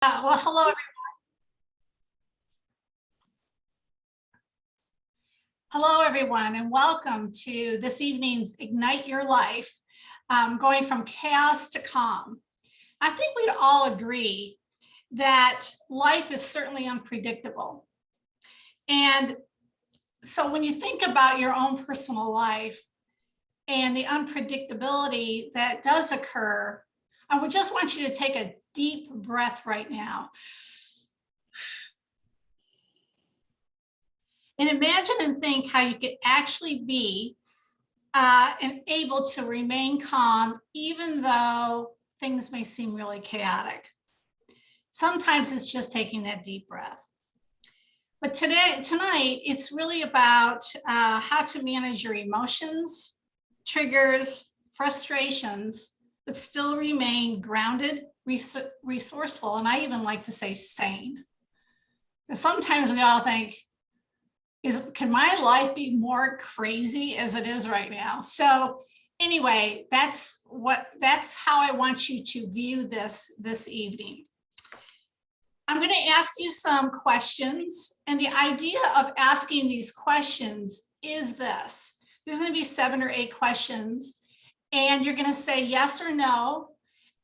Hello, everyone, and welcome to this evening's Ignite Your Life, going from chaos to calm. I think we'd all agree that life is certainly unpredictable. And so when you think about your own personal life and the unpredictability that does occur, I would just want you to take a deep breath right now. And imagine and think how you could actually be and able to remain calm, even though things may seem really chaotic. Sometimes it's just taking that deep breath. But tonight, it's really about how to manage your emotions, triggers, frustrations, but still remain grounded, resourceful, and I even like to say sane. Because sometimes we all think, can my life be more crazy as it is right now? So anyway, that's how I want you to view this evening. I'm going to ask you some questions, and the idea of asking these questions is this. There's going to be 7 or 8 questions, and you're going to say yes or no,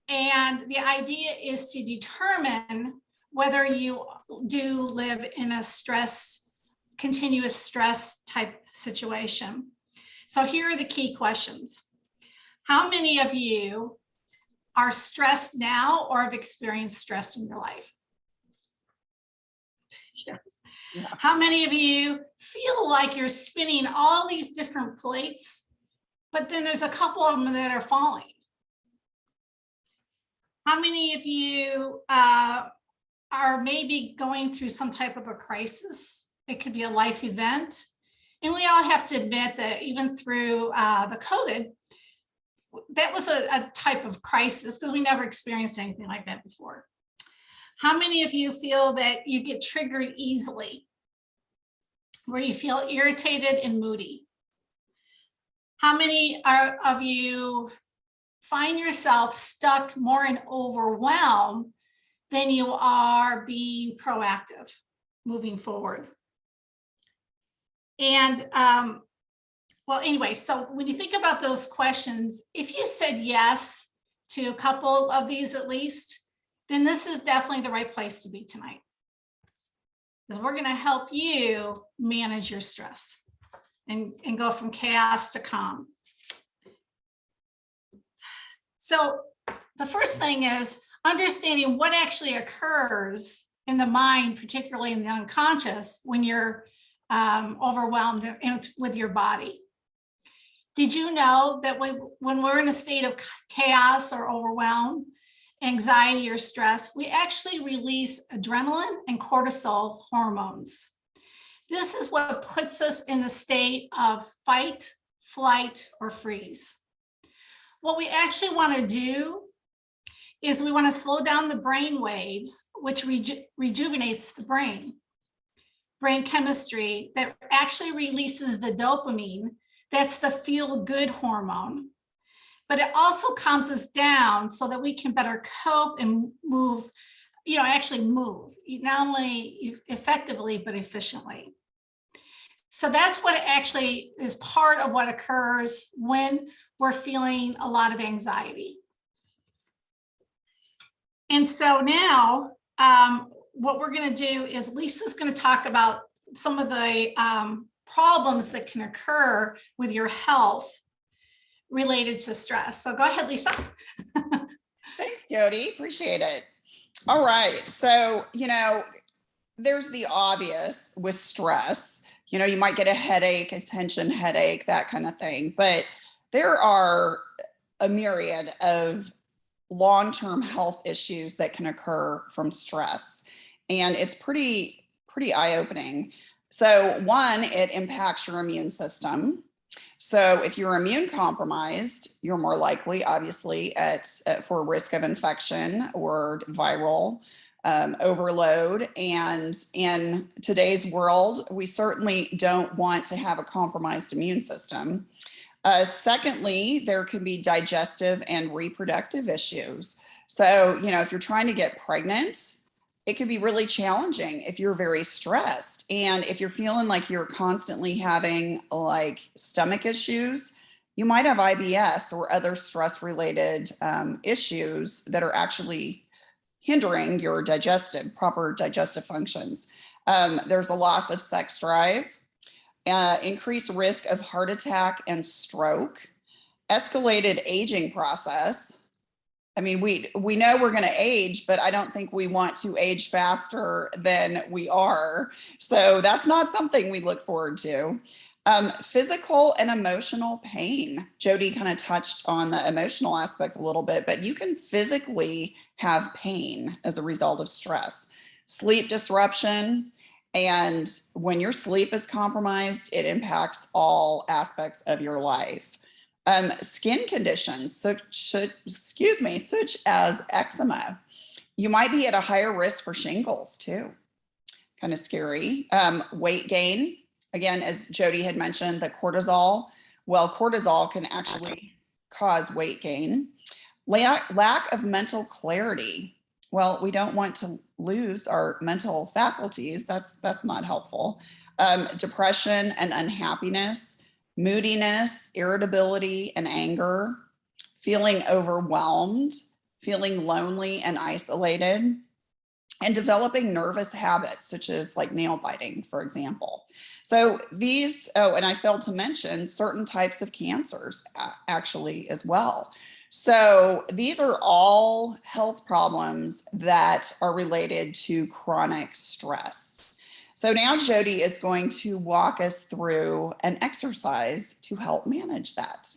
and the idea is to determine whether you do live in a continuous stress type situation. So here are the key questions. How many of you are stressed now or have experienced stress in your life? Yes. Yeah. How many of you feel like you're spinning all these different plates, but then there's a couple of them that are falling? How many of you are maybe going through some type of a crisis? It could be a life event. And we all have to admit that even through the COVID, that was a type of crisis because we never experienced anything like that before. How many of you feel that you get triggered easily, where you feel irritated and moody? How many of you find yourself stuck more in overwhelm than you are being proactive, moving forward? And well, anyway, so when you think about those questions, if you said yes to a couple of these at least, then this is definitely the right place to be tonight. Because we're going to help you manage your stress and go from chaos to calm. So the first thing is understanding what actually occurs in the mind, particularly in the unconscious, when you're overwhelmed with your body. Did you know that when we're in a state of chaos or overwhelm, anxiety or stress, we actually release adrenaline and cortisol hormones. This is what puts us in the state of fight, flight, or freeze. What we actually want to do is we want to slow down the brain waves, which rejuvenates the brain chemistry that actually releases the dopamine. That's the feel-good hormone. But it also calms us down so that we can better cope and move, actually move, not only effectively, but efficiently. So that's what actually is part of what occurs when we're feeling a lot of anxiety. And so now, what we're going to do is Lisa's going to talk about some of the problems that can occur with your health related to stress. So go ahead, Lisa. Thanks, Jodie. Appreciate it. All right. So, there's the obvious with stress. You might get a headache, a tension headache, that kind of thing. But there are a myriad of long-term health issues that can occur from stress. And it's pretty eye-opening. So one, it impacts your immune system. So if you're immune compromised, you're more likely, obviously, for risk of infection or viral overload. And in today's world, we certainly don't want to have a compromised immune system. Secondly, there can be digestive and reproductive issues. So, if you're trying to get pregnant, it could be really challenging if you're very stressed. And if you're feeling like you're constantly having like stomach issues, you might have IBS or other stress related issues that are actually hindering your proper digestive functions. There's a loss of sex drive, increased risk of heart attack and stroke, escalated aging process. I mean, we know we're going to age, but I don't think we want to age faster than we are. So that's not something we look forward to. Physical and emotional pain. Jodie kind of touched on the emotional aspect a little bit, but you can physically have pain as a result of stress. Sleep disruption. And when your sleep is compromised, it impacts all aspects of your life. Skin conditions, such as eczema. You might be at a higher risk for shingles too. Kind of scary. Weight gain. Again, as Jodie had mentioned, the cortisol. Well, cortisol can actually cause weight gain. Lack of mental clarity. Well, we don't want to lose our mental faculties. That's not helpful. Depression and unhappiness. Moodiness, irritability, and anger, feeling overwhelmed, feeling lonely and isolated, and developing nervous habits, such as like nail biting, for example. So these, and I failed to mention certain types of cancers actually as well. So these are all health problems that are related to chronic stress. So now Jodie is going to walk us through an exercise to help manage that.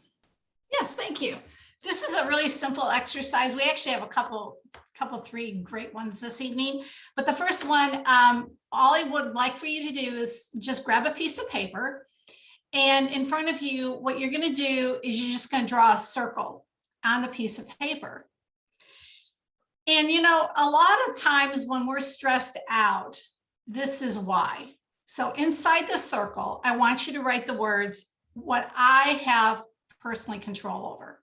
Yes, thank you. This is a really simple exercise. We actually have three great ones this evening. But the first one, all I would like for you to do is just grab a piece of paper. And in front of you, what you're going to do is you're just going to draw a circle on the piece of paper. And, you know, a lot of times when we're stressed out, this is why. So inside the circle, I want you to write the words, what I have personally control over.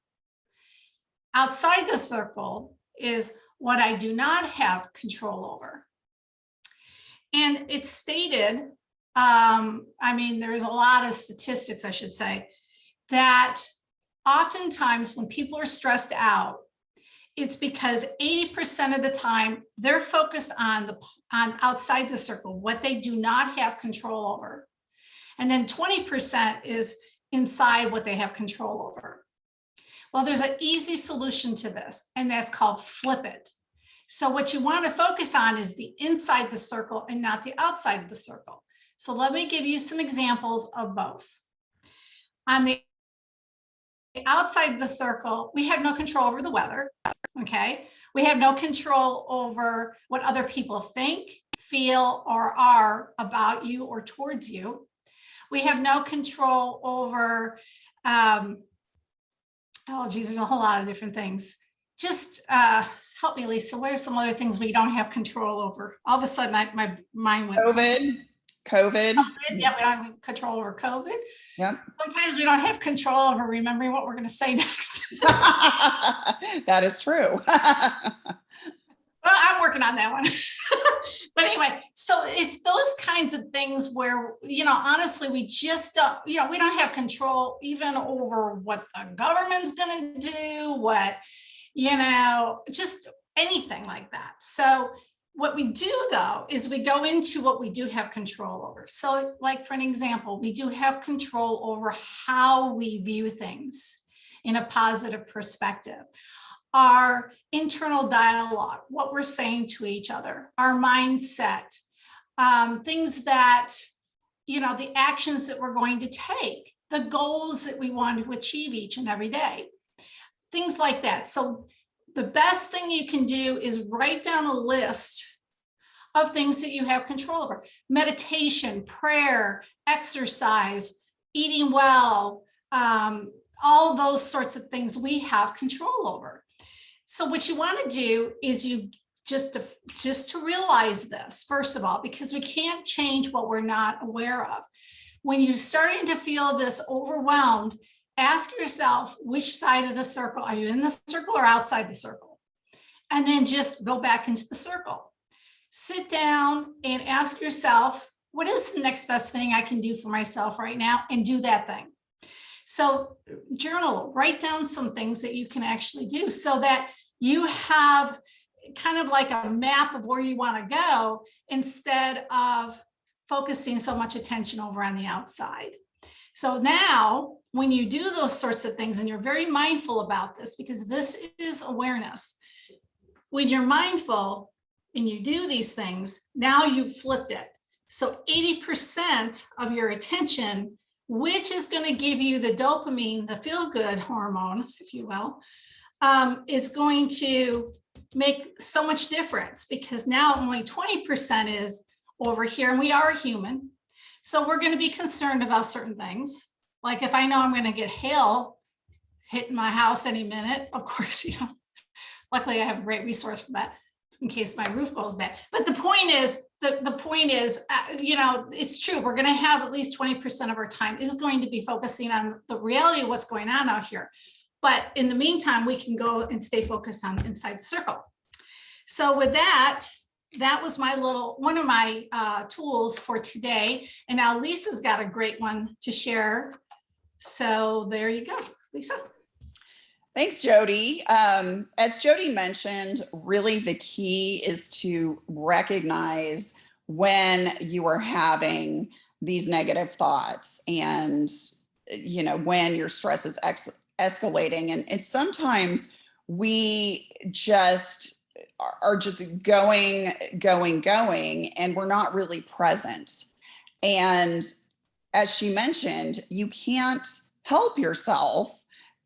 Outside the circle is what I do not have control over. And it's stated, there's a lot of statistics, I should say, that oftentimes when people are stressed out, it's because 80% of the time they're focused on outside the circle, what they do not have control over. And then 20% is inside what they have control over. Well, there's an easy solution to this, and that's called flip it. So what you want to focus on is the inside the circle and not the outside of the circle. So let me give you some examples of both. On the outside of the circle, we have no control over the weather, okay? We have no control over what other people think, feel, or are about you or towards you. We have no control over, there's a whole lot of different things. Just help me, Lisa, what are some other things we don't have control over? All of a sudden, my mind went. COVID. Yeah, we don't have control over COVID. Yep. Sometimes we don't have control over remembering what we're going to say next. That is true. Well, I'm working on that one. But anyway, so it's those kinds of things where, honestly, we just don't, we don't have control even over what the government's going to do, just anything like that. So what we do, though, is we go into what we do have control over. So like, for an example, we do have control over how we view things in a positive perspective. Our internal dialogue, what we're saying to each other, our mindset, things that, the actions that we're going to take, the goals that we want to achieve each and every day, things like that. So the best thing you can do is write down a list of things that you have control over. Meditation, prayer, exercise, eating well, all those sorts of things we have control over. So what you want to do is you just to realize this, first of all, because we can't change what we're not aware of. When you're starting to feel this overwhelmed, ask yourself, which side of the circle are you, in the circle or outside the circle? And then just go back into the circle. sit down and ask yourself, what is the next best thing I can do for myself right now? And do that thing. So journal, write down some things that you can actually do so that you have kind of like a map of where you want to go instead of focusing so much attention over on the outside. So now when you do those sorts of things, and you're very mindful about this, because this is awareness, when you're mindful and you do these things, now you've flipped it. So 80% of your attention, which is going to give you the dopamine, the feel-good hormone, if you will, is going to make so much difference, because now only 20% is over here, and we are human. So we're going to be concerned about certain things. Like if I know I'm going to get hail hitting my house any minute, of course, luckily I have a great resource for that in case my roof goes bad. But the point is, it's true. We're going to have at least 20% of our time is going to be focusing on the reality of what's going on out here. But in the meantime, we can go and stay focused on inside the circle. So with that, that was one of my tools for today. And now Lisa's got a great one to share. So there you go, Lisa. Thanks, Jodie. As Jodie mentioned, really the key is to recognize when you are having these negative thoughts and, when your stress is escalating. And sometimes we just are just going, and we're not really present. And as she mentioned, you can't help yourself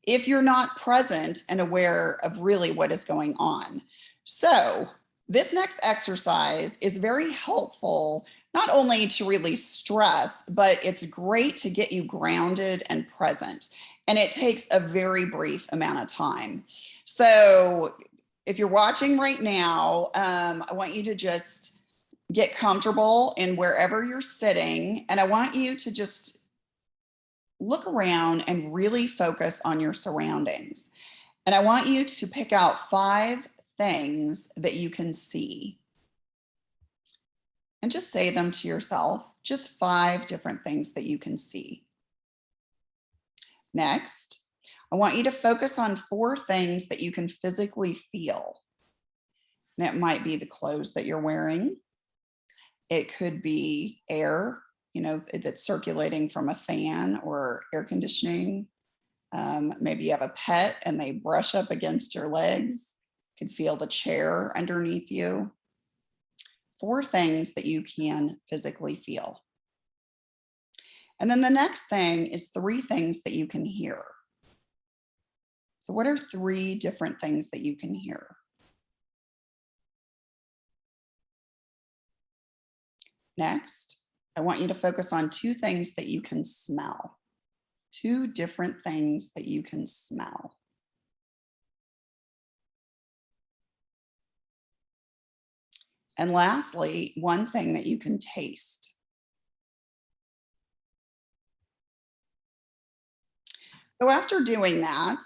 if you're not present and aware of really what is going on. So this next exercise is very helpful, not only to release stress, but it's great to get you grounded and present. And it takes a very brief amount of time. So if you're watching right now, I want you to just get comfortable in wherever you're sitting. And I want you to just look around and really focus on your surroundings. And I want you to pick out 5 things that you can see. And just say them to yourself, just 5 different things that you can see. Next, I want you to focus on 4 things that you can physically feel. And it might be the clothes that you're wearing. It could be air, that's circulating from a fan or air conditioning. Maybe you have a pet and they brush up against your legs. You could feel the chair underneath you. 4 things that you can physically feel. And then the next thing is 3 things that you can hear. So what are 3 different things that you can hear? Next, I want you to focus on 2 things that you can smell. 2 different things that you can smell. And lastly, 1 thing that you can taste. So after doing that,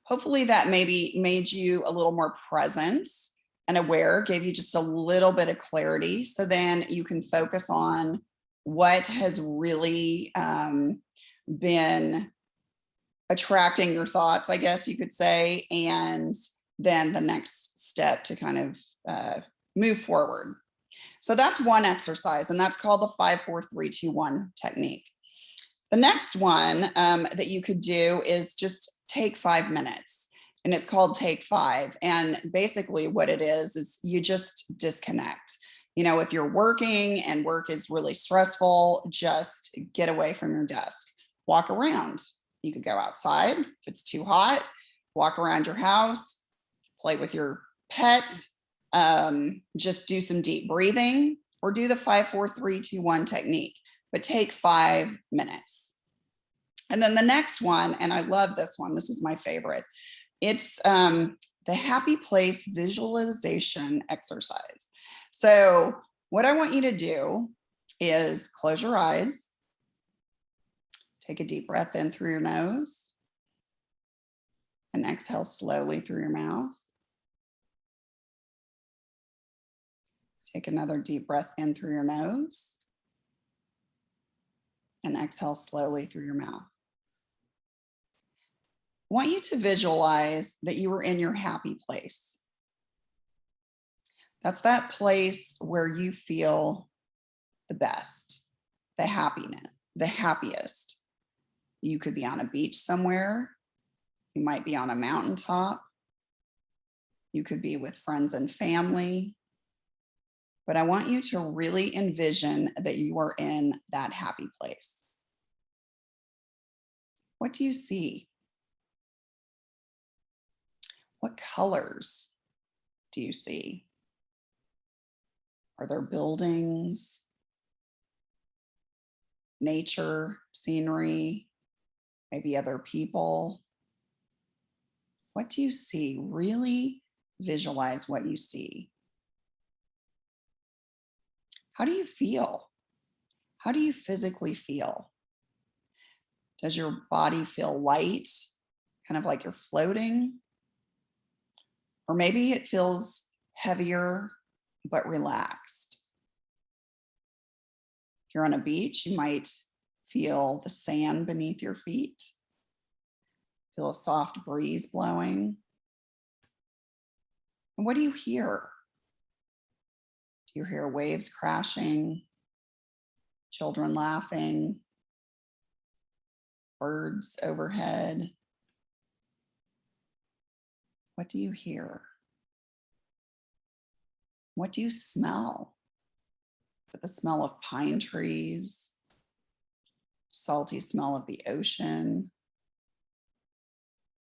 hopefully that maybe made you a little more present and aware, gave you just a little bit of clarity. So then you can focus on what has really been attracting your thoughts, I guess you could say, and then the next step to kind of move forward. So that's one exercise, and that's called the 5, 4, 3, 2, 1 technique. The next one that you could do is just take 5 minutes. And it's called Take 5. And basically what it is you just disconnect. If you're working and work is really stressful, just get away from your desk. Walk around. You could go outside if it's too hot, walk around your house, play with your pet, just do some deep breathing, or do the 5, 4, 3, 2, 1 technique, but take 5 minutes. And then the next one, and I love this one, this is my favorite. It's the happy place visualization exercise. So what I want you to do is close your eyes, take a deep breath in through your nose, and exhale slowly through your mouth. Take another deep breath in through your nose and exhale slowly through your mouth. I want you to visualize that you are in your happy place. That's that place where you feel the best, the happiness, the happiest. You could be on a beach somewhere. You might be on a mountaintop. You could be with friends and family. But I want you to really envision that you are in that happy place. What do you see? What colors do you see? Are there buildings, nature, scenery, maybe other people? What do you see? Really visualize what you see. How do you feel? How do you physically feel? Does your body feel light, kind of like you're floating? Or maybe it feels heavier, but relaxed. If you're on a beach, you might feel the sand beneath your feet, feel a soft breeze blowing. And what do you hear? Do you hear waves crashing, children laughing, birds overhead? What do you hear? What do you smell? Is it the smell of pine trees? Salty smell of the ocean?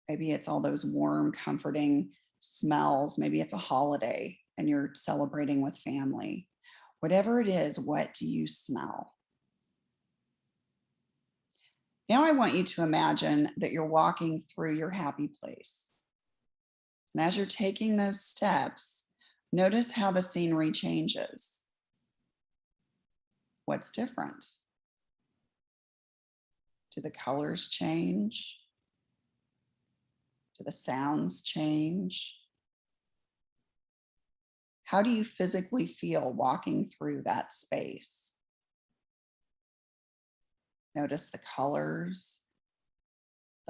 Maybe it's all those warm, comforting smells. Maybe it's a holiday and you're celebrating with family. Whatever it is, what do you smell? Now I want you to imagine that you're walking through your happy place. And as you're taking those steps, notice how the scenery changes. What's different? Do the colors change? Do the sounds change? How do you physically feel walking through that space? Notice the colors,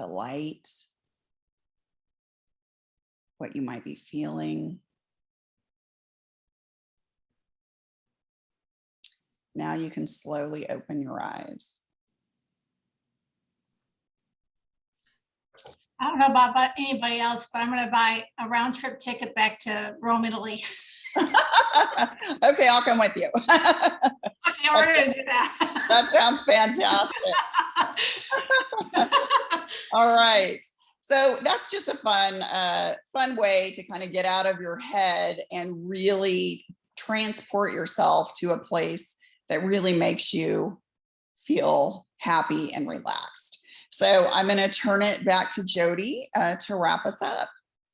the light, what you might be feeling. Now you can slowly open your eyes. I don't know about anybody else, but I'm going to buy a round trip ticket back to Rome, Italy. Okay, I'll come with you. Okay, we're going to do that. That sounds fantastic. All right. So that's just a fun way to kind of get out of your head and really transport yourself to a place that really makes you feel happy and relaxed. So I'm going to turn it back to Jodie to wrap us up.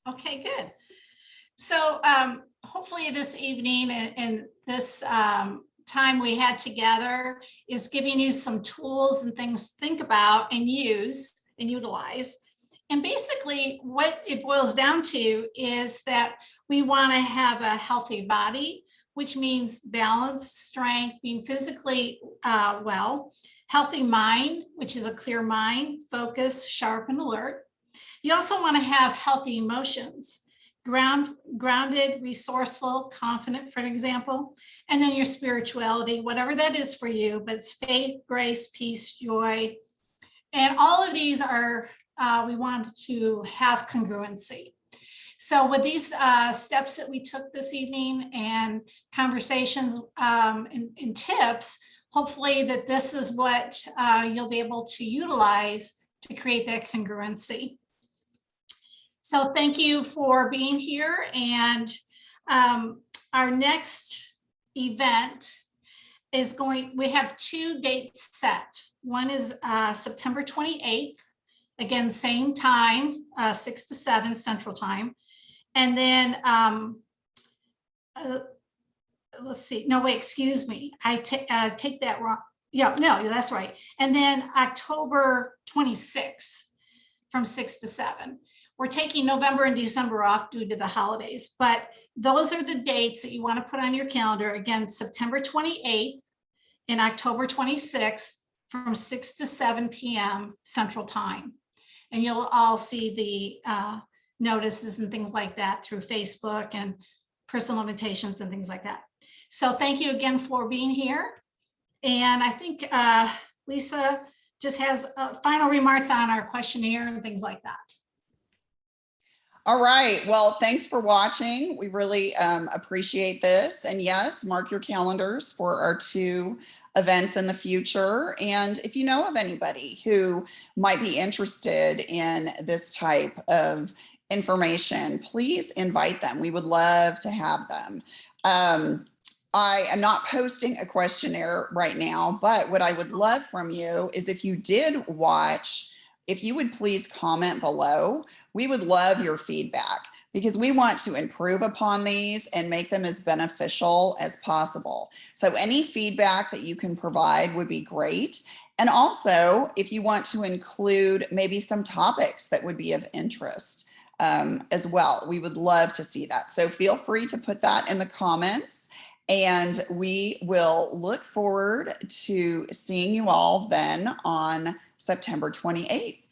Okay, good. So hopefully this evening and this time we had together is giving you some tools and things to think about and use and utilize. And basically what it boils down to is that we want to have a healthy body, which means balance, strength, being physically well, healthy mind, which is a clear mind, focus, sharp and alert. You also want to have healthy emotions, grounded, resourceful, confident, for example, and then your spirituality, whatever that is for you, but it's faith, grace, peace, joy. And all of these are, we want to have congruency. So with these steps that we took this evening and conversations and tips, hopefully that this is what you'll be able to utilize to create that congruency. So thank you for being here. And our next event is we have 2 dates set. One is September 28th, again, same time, 6 to 7 Central Time. And then, let's see, no, wait, excuse me. I take that wrong. Yeah, no, that's right. And then October 26th from 6 to 7. we're taking November and December off due to the holidays, but those are the dates that you want to put on your calendar. Again, September 28th and October 26th from 6 to 7 p.m. Central Time. And you'll all see the notices and things like that through Facebook and personal limitations and things like that. So thank you again for being here. And I think Lisa just has final remarks on our questionnaire and things like that. All right. Well, thanks for watching. We really appreciate this. And yes, mark your calendars for our 2 events in the future. And if you know of anybody who might be interested in this type of information, please invite them. We would love to have them. I am not posting a questionnaire right now, but what I would love from you is if you did watch, if you would please comment below. We would love your feedback because we want to improve upon these and make them as beneficial as possible. So any feedback that you can provide would be great. And also, if you want to include maybe some topics that would be of interest as well, we would love to see that. So feel free to put that in the comments. And we will look forward to seeing you all then on September 28th.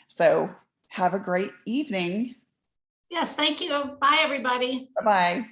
So have a great evening. Yes, thank you. Bye, everybody. Bye-bye.